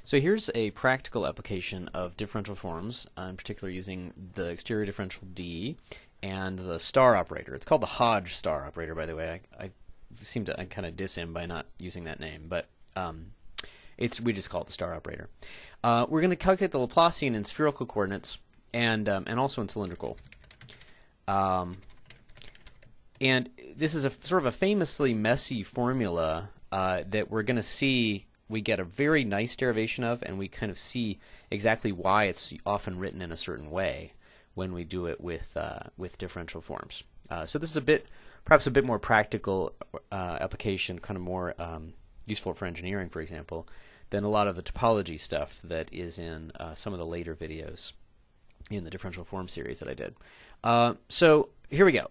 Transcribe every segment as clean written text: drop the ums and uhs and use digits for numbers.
So here's a practical application of differential forms, in particular using the exterior differential D and the star operator. It's called the Hodge star operator, by the way. I seem to kind of diss him by not using that name, but we just call it the star operator. We're going to calculate the Laplacian in spherical coordinates and also in cylindrical. And this is a sort of a famously messy formula that we're going to see we get a very nice derivation of, and we kind of see exactly why it's often written in a certain way when we do it with differential forms. So this is perhaps a bit more practical application, kind of more useful for engineering, for example, than a lot of the topology stuff that is in some of the later videos in the differential form series that I did. So here we go.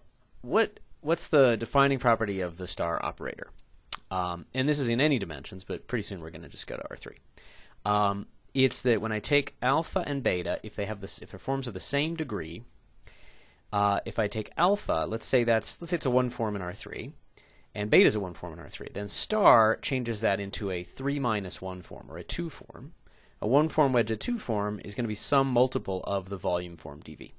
What's the defining property of the star operator? And this is in any dimensions, but pretty soon we're going to just go to R3. It's that when I take alpha and beta, if they're forms of the same degree, if I take alpha, let's say it's a 1 form in R3, and beta is a 1 form in R3, then star changes that into a 3 minus 1 form, or a 2 form. A 1 form wedged at 2 form is going to be some multiple of the volume form dV.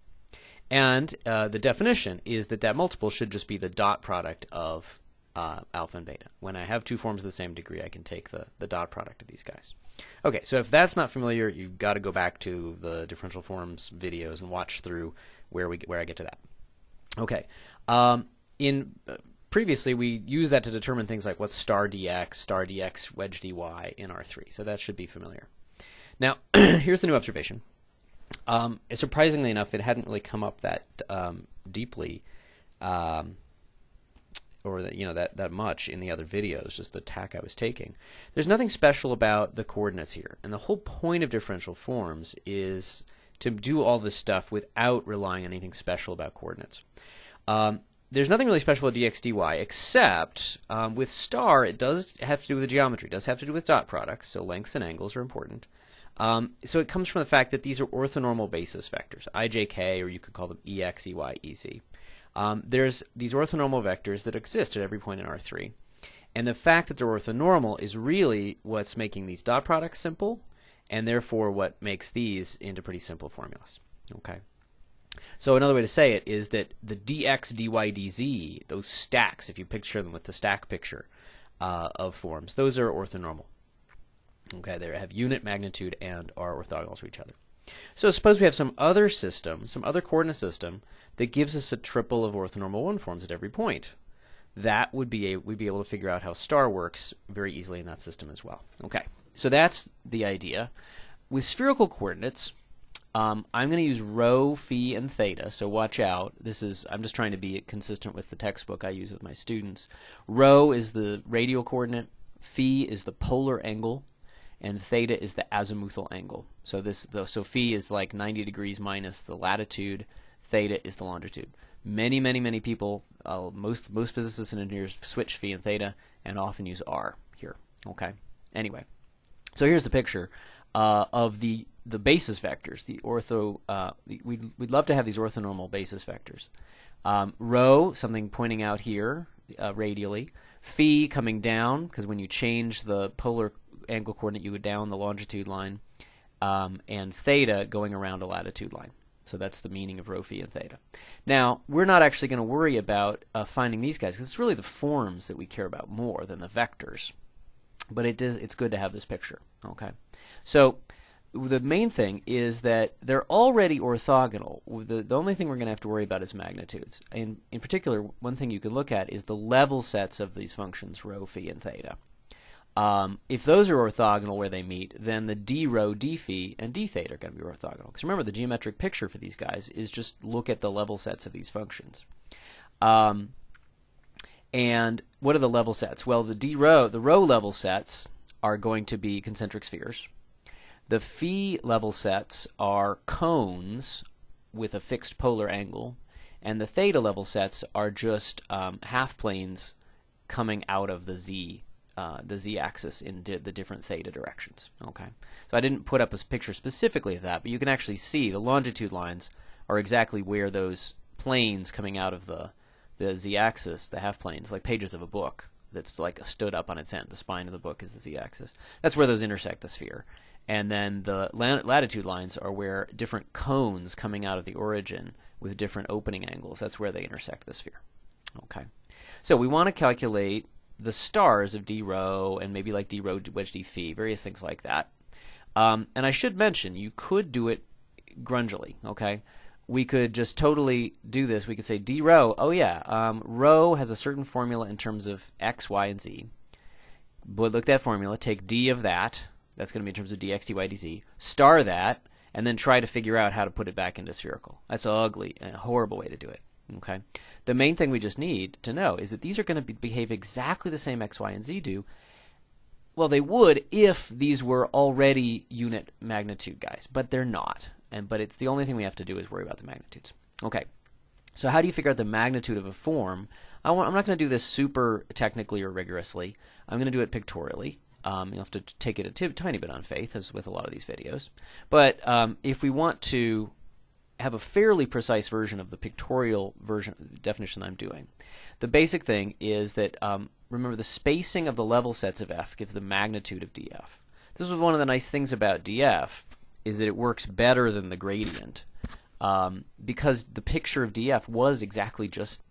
And the definition is that multiple should just be the dot product of alpha and beta. When I have two forms of the same degree, I can take the dot product of these guys. Okay, so if that's not familiar, you've got to go back to the differential forms videos and watch through where I get to that. Okay, previously we used that to determine things like what's star dx wedge dy in R3, so that should be familiar. Now, here's the new observation. Surprisingly enough, it hadn't really come up that deeply, or that much in the other videos, just the tack I was taking. There's nothing special about the coordinates here, and the whole point of differential forms is to do all this stuff without relying on anything special about coordinates. There's nothing really special with dx dy, except with star it does have to do with the geometry. It does have to do with dot products, so lengths and angles are important. So it comes from the fact that these are orthonormal basis vectors, ijk, or you could call them ex, ey, ez. There's these orthonormal vectors that exist at every point in R3, and the fact that they're orthonormal is really what's making these dot products simple, and therefore what makes these into pretty simple formulas. Okay. So another way to say it is that the dx, dy, dz, those stacks, if you picture them with the stack picture of forms, those are orthonormal. Okay, they have unit magnitude and are orthogonal to each other. So suppose we have some other system, some other coordinate system that gives us a triple of orthonormal 1 forms at every point. That we'd be able to figure out how star works very easily in that system as well. Okay, so that's the idea. With spherical coordinates, I'm going to use rho, phi, and theta. So watch out. I'm just trying to be consistent with the textbook I use with my students. Rho is the radial coordinate, phi is the polar angle, and theta is the azimuthal angle. So phi is like 90 degrees minus the latitude, theta is the longitude. Many people, most physicists and engineers switch phi and theta and often use r here. Okay. Anyway, so here's the picture of the basis vectors. We'd love to have these orthonormal basis vectors. Rho, something pointing out here radially. Phi coming down, because when you change the polar angle coordinate, you go down the longitude line, and theta going around a latitude line. So that's the meaning of rho, phi, and theta. Now, we're not actually going to worry about finding these guys, because it's really the forms that we care about more than the vectors. But it's good to have this picture. Okay, so the main thing is that they're already orthogonal. The only thing we're going to have to worry about is magnitudes. In particular, one thing you could look at is the level sets of these functions, rho, phi, and theta. If those are orthogonal where they meet, then the d rho, d phi, and d theta are going to be orthogonal. Because remember, the geometric picture for these guys is just look at the level sets of these functions. And what are the level sets? Well, the rho level sets are going to be concentric spheres. The phi level sets are cones with a fixed polar angle, and the theta level sets are just half planes coming out of the z-axis in the different theta directions. Okay, so I didn't put up a picture specifically of that, but you can actually see the longitude lines are exactly where those planes coming out of the z-axis, the half planes, like pages of a book that's like stood up on its end. The spine of the book is the z-axis. That's where those intersect the sphere. And then the latitude lines are where different cones coming out of the origin with different opening angles, that's where they intersect the sphere. Okay. So we want to calculate the stars of d rho and maybe like d rho wedge d phi, various things like that. And I should mention, you could do it grungily, okay? We could just totally do this. We could say d rho, oh yeah, rho has a certain formula in terms of x, y, and z. But look at that formula, take d of that, that's going to be in terms of dx, dy, dz, star that, and then try to figure out how to put it back into spherical. That's ugly, a horrible way to do it. Okay. The main thing we just need to know is that these are going to behave exactly the same x, y, and z do. Well, they would if these were already unit magnitude guys, but they're not. But it's the only thing we have to do is worry about the magnitudes. Okay. So how do you figure out the magnitude of a form? I'm not going to do this super technically or rigorously. I'm going to do it pictorially. You'll have to take it a tiny bit on faith, as with a lot of these videos. But if we want to have a fairly precise version of the pictorial definition I'm doing, the basic thing is that, remember, the spacing of the level sets of f gives the magnitude of df. This is one of the nice things about df, is that it works better than the gradient, because the picture of df was exactly just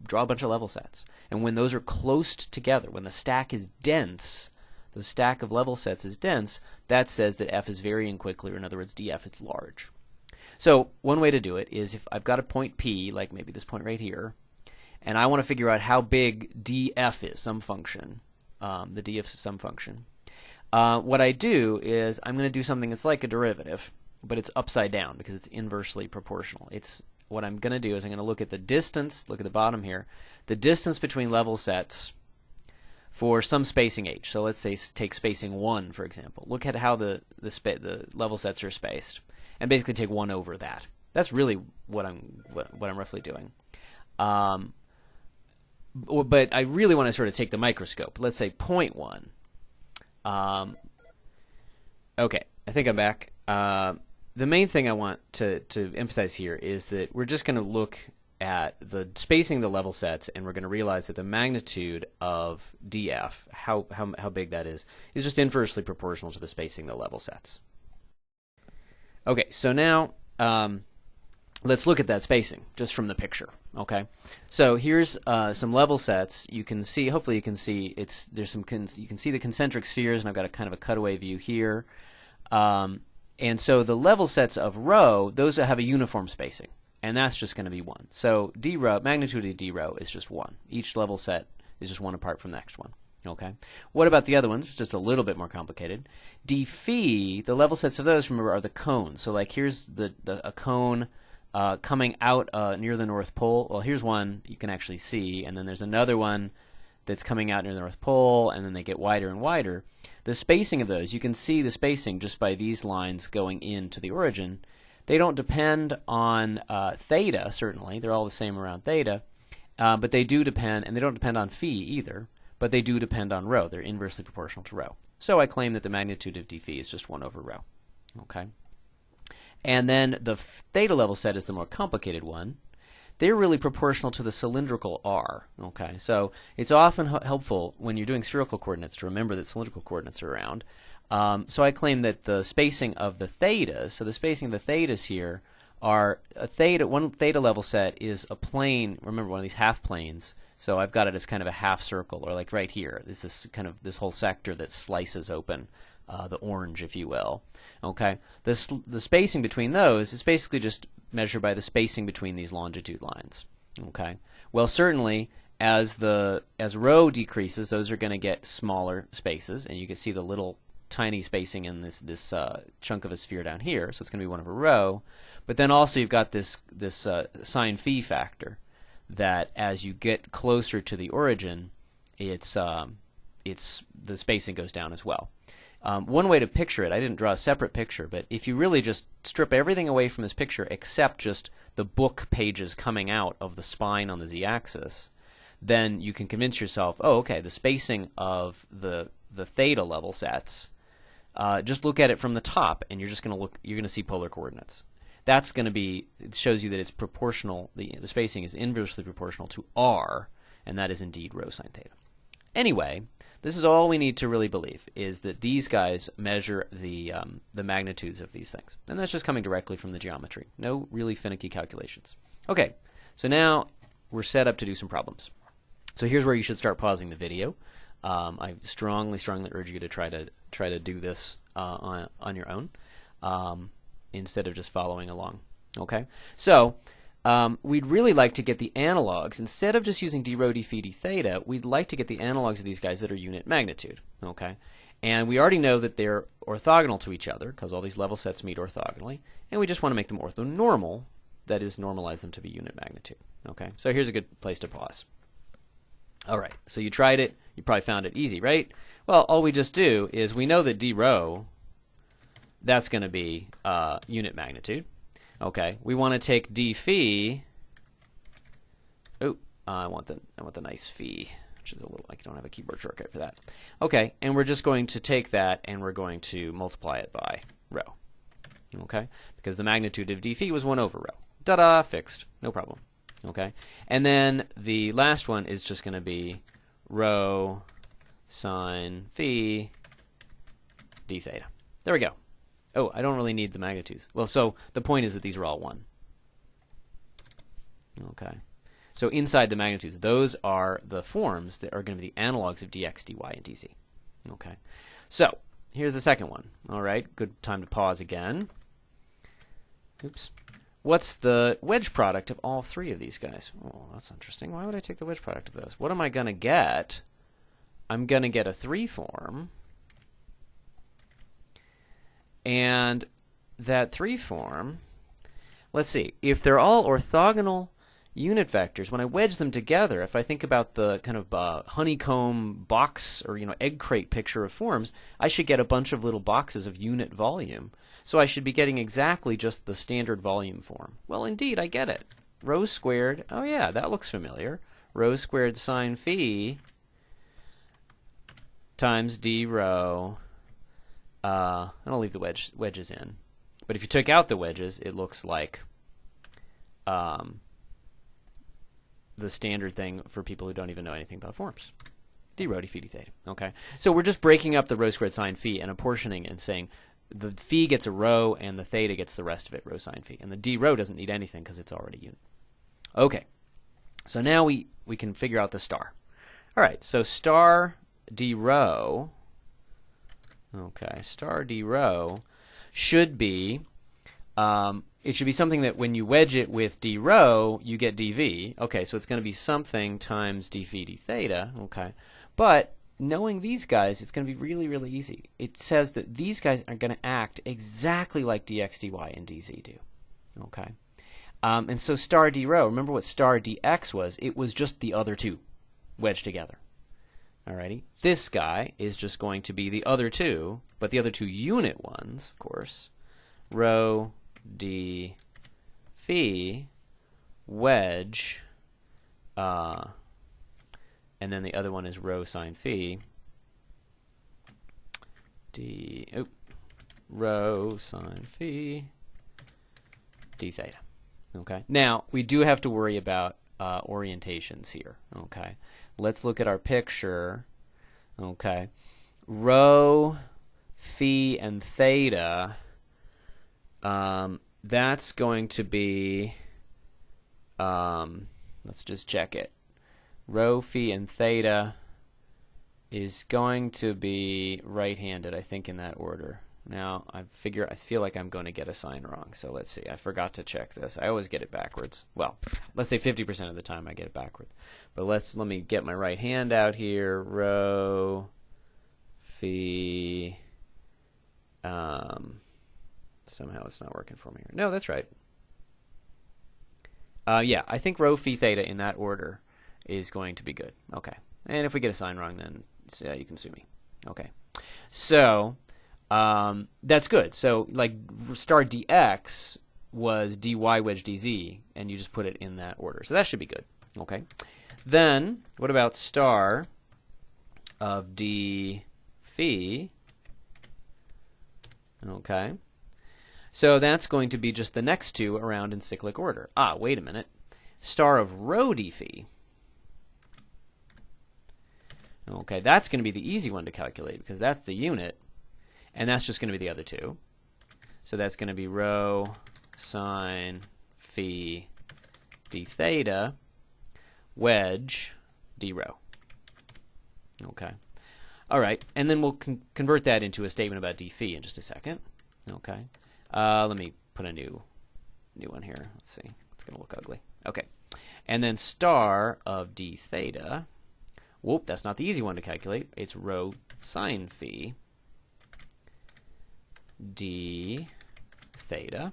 draw a bunch of level sets. And when those are close together, when the stack is dense, the stack of level sets is dense, that says that f is varying quickly, or in other words, df is large. So one way to do it is if I've got a point P, like maybe this point right here, and I want to figure out how big df is, some function, the df of some function, what I do is I'm going to do something that's like a derivative, but it's upside down because it's inversely proportional. What I'm going to do is I'm going to look at the distance, look at the bottom here, the distance between level sets for some spacing h. So let's say take spacing 1, for example. Look at how the level sets are spaced, and basically take 1 over that. That's really what I'm roughly doing. But I really want to sort of take the microscope. Let's say 0.1. Okay, I think I'm back. The main thing I want to emphasize here is that we're just going to look at the spacing of the level sets, and we're going to realize that the magnitude of df, how big that is just inversely proportional to the spacing of the level sets. Okay, so now let's look at that spacing just from the picture. Okay, so here's some level sets. You can see, hopefully you can see, you can see the concentric spheres, and I've got a kind of a cutaway view here. And so the level sets of rho, those have a uniform spacing, and that's just going to be 1. So d rho, magnitude of d rho is just 1. Each level set is just 1 apart from the next one. Okay. What about the other ones? It's just a little bit more complicated. D phi, the level sets of those, remember, are the cones. So like here's a cone coming out near the North Pole. Well, here's one you can actually see, and then there's another one that's coming out near the North Pole, and then they get wider and wider. The spacing of those, you can see the spacing just by these lines going into the origin. They don't depend on theta, certainly. They're all the same around theta. But they do depend, and they don't depend on phi either, but they do depend on rho. They're inversely proportional to rho. So I claim that the magnitude of d phi is just 1 over rho. Okay. And then the theta level set is the more complicated one. They're really proportional to the cylindrical r. Okay, so it's often helpful when you're doing spherical coordinates to remember that cylindrical coordinates are around. So I claim that the spacing of the thetas, so the spacing of the thetas here are one theta level set is a plane. Remember, one of these half planes. So I've got it as kind of a half circle, or like right here. This is kind of this whole sector that slices open the orange, if you will. Okay, the spacing between those is basically just measured by the spacing between these longitude lines. Okay, well, certainly as rho decreases, those are going to get smaller spaces, and you can see the little tiny spacing in this chunk of a sphere down here. So it's going to be 1 over rho. But then also you've got this sine phi factor that as you get closer to the origin, the spacing goes down as well. One way to picture it, I didn't draw a separate picture, but if you really just strip everything away from this picture except just the book pages coming out of the spine on the z-axis, then you can convince yourself, oh, okay, the spacing of the theta level sets, just look at it from the top, and you're going to see polar coordinates. That's going to be, it shows you that it's proportional, the spacing is inversely proportional to r, and that is indeed rho sine theta. Anyway, This is all we need to really believe, is that these guys measure the magnitudes of these things. And that's just coming directly from the geometry. No really finicky calculations. Okay, so now we're set up to do some problems. So here's where you should start pausing the video. I strongly urge you to try to do this on your own instead of just following along. Okay, so we'd really like to get the analogs. Instead of just using d rho, d phi, d theta, we'd like to get the analogs of these guys that are unit magnitude. Okay, and we already know that they're orthogonal to each other because all these level sets meet orthogonally, and we just want to make them orthonormal. That is, normalize them to be unit magnitude. Okay, so here's a good place to pause. All right, so you tried it. You probably found it easy, right? Well, all we just do is we know that d rho, that's going to be unit magnitude. Okay, we want to take d phi. Oh, I want the nice phi, which is a little. I don't have a keyboard shortcut for that. Okay, and we're just going to take that and we're going to multiply it by rho. Okay, because the magnitude of d phi was 1 over rho. Ta-da, fixed, no problem. Okay, and then the last one is just going to be rho sine phi d theta. There we go. Oh, I don't really need the magnitudes. Well, so the point is that these are all 1. Okay, so inside the magnitudes, those are the forms that are going to be the analogs of dx, dy, and dz. Okay, so here's the second one. All right, good time to pause again. Oops. What's the wedge product of all three of these guys? Oh, that's interesting. Why would I take the wedge product of those? What am I going to get? I'm going to get a 3 form. And that 3 form, let's see, if they're all orthogonal unit vectors, when I wedge them together, if I think about the kind of honeycomb box or egg crate picture of forms, I should get a bunch of little boxes of unit volume. So I should be getting exactly just the standard volume form. Well, indeed, I get it. Rho squared, oh yeah, that looks familiar. Rho squared sine phi times d rho. And I'll leave the wedges in. But if you took out the wedges, it looks like the standard thing for people who don't even know anything about forms. D rho, d phi, d theta. Okay, so we're just breaking up the rho squared sine phi and apportioning and saying the phi gets a rho and the theta gets the rest of it, rho sine phi. And the d rho doesn't need anything because it's already unit. Okay, so now we can figure out the star. All right, so star d rho. Okay, star d rho should be, it should be something that when you wedge it with d rho, you get dv. Okay, so it's going to be something times d phi d theta. Okay, but knowing these guys, it's going to be really, really easy. It says that these guys are going to act exactly like dx, dy, and dz do. Okay, and so star d rho, remember what star dx was? It was just the other two wedged together. Alrighty, this guy is just going to be the other two, but the other two unit ones, of course. Rho d phi wedge, and then the other one is rho sine phi rho sine phi d theta. Okay. Now we do have to worry about orientations here. Okay. Let's look at our picture. Okay. Rho, phi, and theta. That's going to be. Let's just check it. Rho, phi, and theta is going to be right-handed, I think, in that order. Now, I feel like I'm going to get a sign wrong, so let's see. I forgot to check this. I always get it backwards. Well, let's say 50% of the time I get it backwards. But let me get my right hand out here. Rho, phi. Somehow it's not working for me here. No, that's right. Yeah, I think rho, phi, theta in that order is going to be good. Okay. And if we get a sign wrong, then you can sue me. Okay. So that's good. So like star dx was dy wedge dz, and you just put it in that order. So that should be good. Okay. Then what about star of d phi? Okay. So that's going to be just the next two around in cyclic order. Ah, wait a minute. Star of rho d phi. Okay, that's going to be the easy one to calculate because that's the unit, and that's just going to be the other two. So that's going to be rho sine phi d theta wedge d rho. Okay. All right, and then we'll convert that into a statement about d phi in just a second. Okay. Let me put a new one here. Let's see. It's going to look ugly. Okay. And then star of d theta. Whoop, that's not the easy one to calculate. It's rho sine phi d theta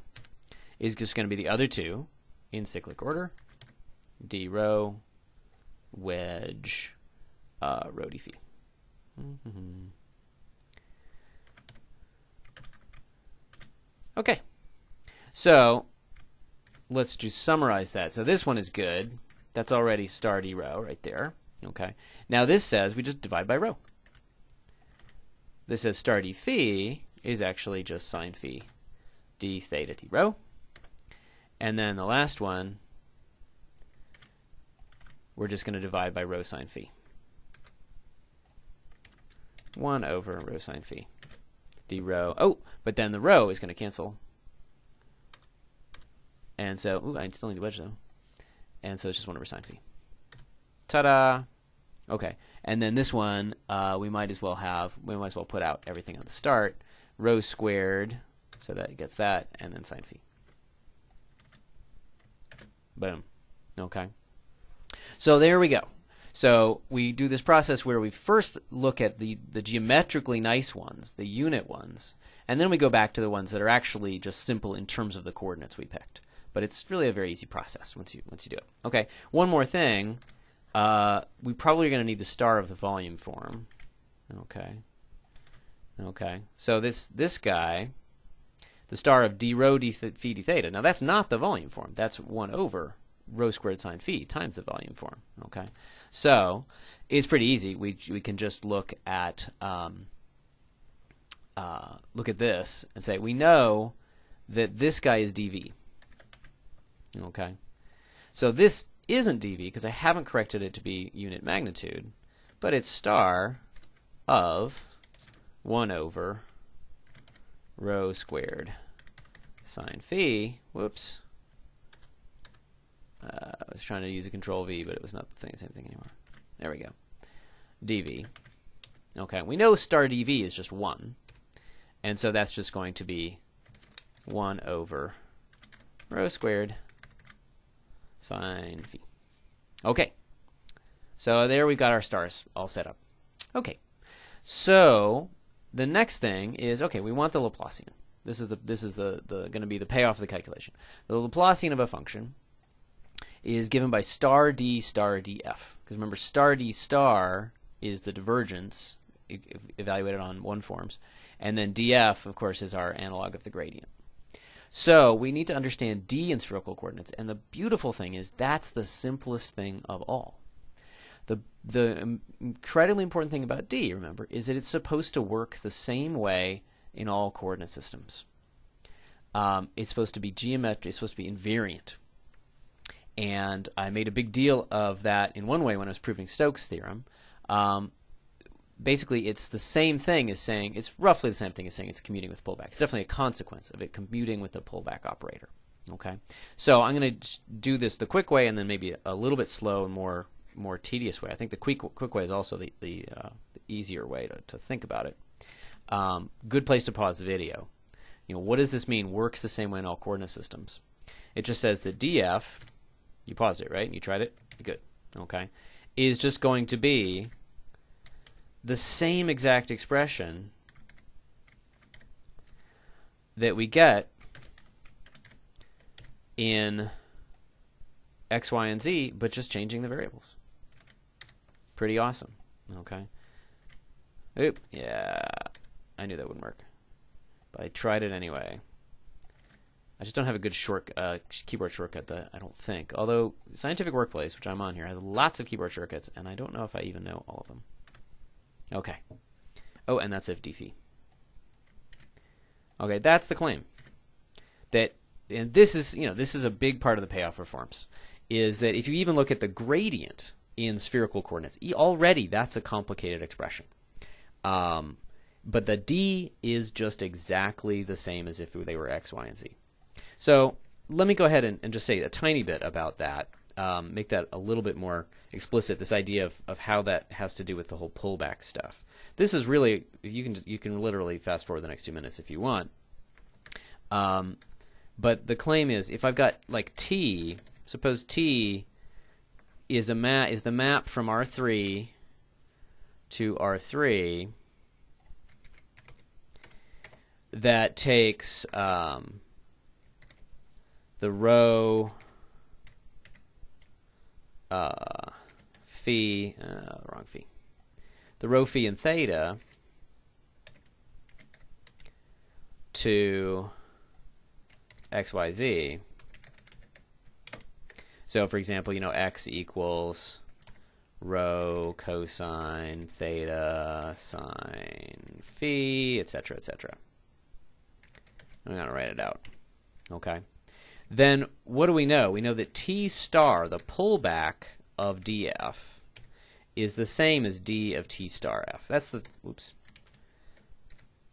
is just going to be the other two in cyclic order. D rho wedge rho d phi. Okay, so let's just summarize that. So this one is good. That's already star d rho right there. Okay. Now this says we just divide by rho. This says star d phi is actually just sine phi d theta d rho. And then the last one, we're just going to divide by rho sine phi. 1 over rho sine phi d rho. Oh, but then the rho is going to cancel. And so, ooh, I still need to wedge though. And so it's just 1 over sine phi. Ta-da! Okay, and then this one we might as well put out everything on the start. Rho squared, so that it gets that, and then sine phi. Boom. Okay. So there we go. So we do this process where we first look at the geometrically nice ones, the unit ones, and then we go back to the ones that are actually just simple in terms of the coordinates we picked. But it's really a very easy process once you do it. Okay, one more thing. We probably are going to need the star of the volume form. Okay. Okay. So this guy, the star of d rho d phi d theta. Now that's not the volume form. That's 1 over rho squared sine phi times the volume form. Okay. So it's pretty easy. We can just look at this and say we know that this guy is dv. Okay. So this isn't dv because I haven't corrected it to be unit magnitude, but it's star of 1 over rho squared sine phi. Whoops. I was trying to use a control V, but it was not the same thing anymore. There we go. dv. Okay, we know star dv is just 1, and so that's just going to be 1 over rho squared sine phi. Okay, so there we got our stars all set up. Okay, so the next thing is, okay, we want the Laplacian. This is going to be the payoff of the calculation. The Laplacian of a function is given by star d star df. Because remember, star d star is the divergence evaluated on one forms, and then df, of course, is our analog of the gradient. So we need to understand d in spherical coordinates, and the beautiful thing is that's the simplest thing of all. The incredibly important thing about d, remember, is that it's supposed to work the same way in all coordinate systems. It's supposed to be geometric, it's supposed to be invariant. And I made a big deal of that in one way when I was proving Stokes' theorem. Basically, it's the same thing as saying, it's roughly the same thing as saying it's commuting with pullback. It's definitely a consequence of it commuting with the pullback operator. Okay, so I'm going to do this the quick way and then maybe a little bit slow and more tedious way. I think the quick way is also the easier way to think about it. Good place to pause the video. You know, what does this mean? Works the same way in all coordinate systems. It just says that df, you paused it, right? You tried it? Good. Okay. Is just going to be the same exact expression that we get in x, y, and z, but just changing the variables. Pretty awesome. Okay. Oop. Yeah. I knew that wouldn't work. But I tried it anyway. I just don't have a good keyboard shortcut, I don't think. Although Scientific Workplace, which I'm on here, has lots of keyboard shortcuts, and I don't know if I even know all of them. Okay. Oh, and that's if d phi. Okay, that's the claim. And this is a big part of the payoff for forms, is that if you even look at the gradient in spherical coordinates. Already, that's a complicated expression. But the d is just exactly the same as if they were x, y, and z. So let me go ahead and just say a tiny bit about that, make that a little bit more explicit, this idea of how that has to do with the whole pullback stuff. This is really, you can literally fast forward the next 2 minutes if you want. But the claim is, if I've got like t, suppose t is the map from R3 to R3 that takes the rho phi, wrong phi, the rho phi and theta to x, y, z. So, for example, x equals rho cosine theta sine phi, etc., etc. I'm going to write it out. Okay. Then what do we know? We know that t star, the pullback of df, is the same as d of t star f. That's the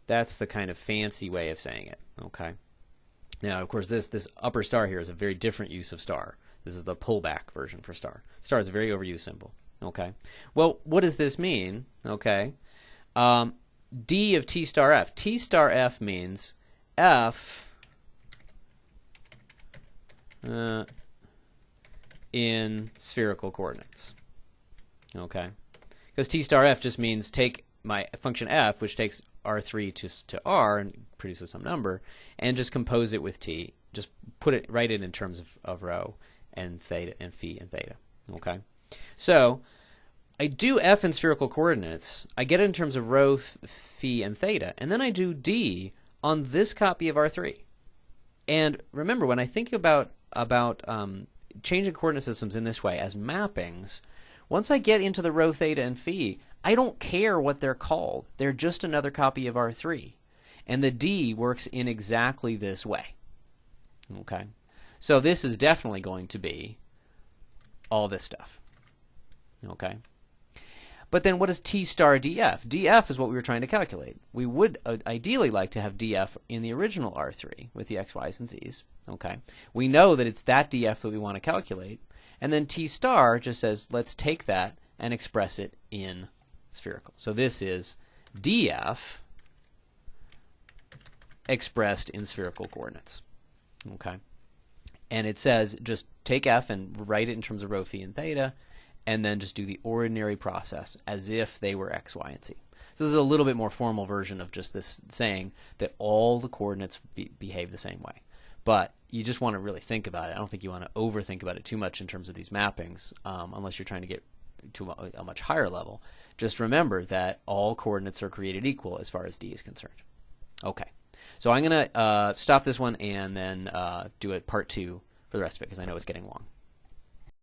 That's the kind of fancy way of saying it. Okay. Now, of course, this upper star here is a very different use of star. This is the pullback version for star. Star is a very overused symbol. Okay. Well, what does this mean? Okay. D of t star f. T star f means f in spherical coordinates. Okay. Because t star f just means take my function f, which takes R3 to R and produces some number, and just compose it with t. Just write it in terms of rho and theta and phi and theta. Okay. So I do f in spherical coordinates. I get it in terms of rho, phi, and theta, and then I do d on this copy of R3. And remember, when I think about changing coordinate systems in this way as mappings, once I get into the rho, theta, and phi, I don't care what they're called. They're just another copy of R3. And the d works in exactly this way. Okay? So this is definitely going to be all this stuff. Okay? But then what is t star df? df is what we were trying to calculate. We would ideally like to have df in the original R3 with the x, y's, and z's. Okay? We know that it's that df that we want to calculate. And then t star just says, let's take that and express it in spherical. So this is df expressed in spherical coordinates. Okay? And it says just take f and write it in terms of rho, phi, and theta, and then just do the ordinary process as if they were x, y, and z. So this is a little bit more formal version of just this saying that all the coordinates behave the same way. But you just want to really think about it. I don't think you want to overthink about it too much in terms of these mappings, unless you're trying to get to a much higher level. Just remember that all coordinates are created equal as far as d is concerned. Okay. So I'm going to stop this one and then do it part 2 for the rest of it, because I know it's getting long.